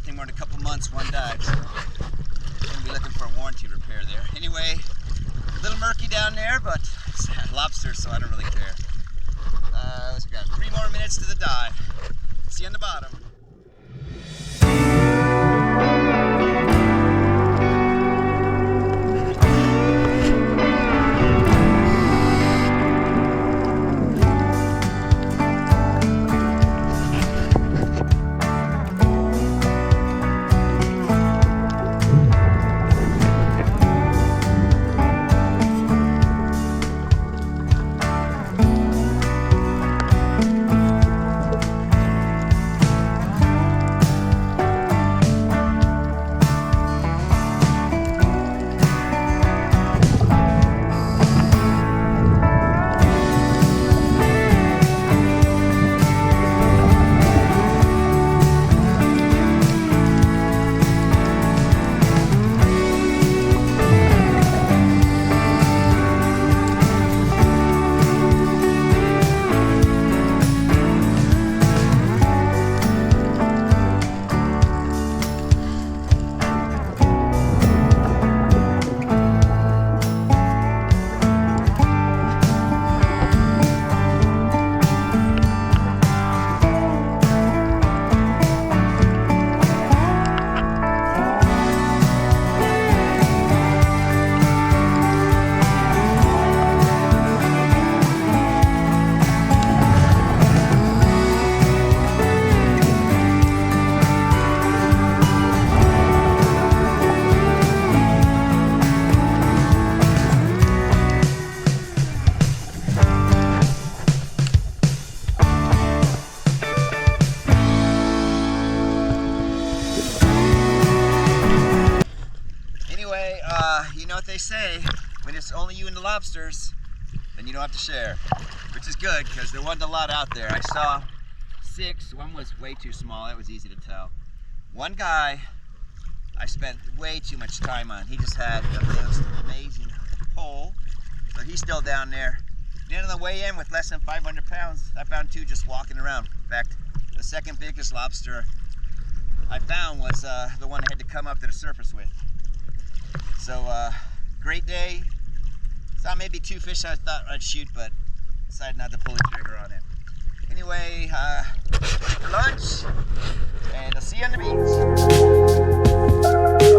thing more than a couple months, one died. So gonna be looking for a warranty repair there. Anyway, a little murky down there, but it's lobsters, so I don't really care. So we got 3 more minutes to the dive. See you on the bottom. You know what they say, when it's only you and the lobsters, then you don't have to share, which is good because there wasn't a lot out there. I saw 6, one was way too small, that was easy to tell. One guy I spent way too much time on. He just had the most amazing pole, so he's still down there. Then on the way in with less than 500 pounds, I found 2 just walking around. In fact, the second biggest lobster I found was the one I had to come up to the surface with. So great day. Saw maybe 2 fish I thought I'd shoot, but decided not to pull the trigger on it. Anyway, for lunch, and I'll see you on the beach.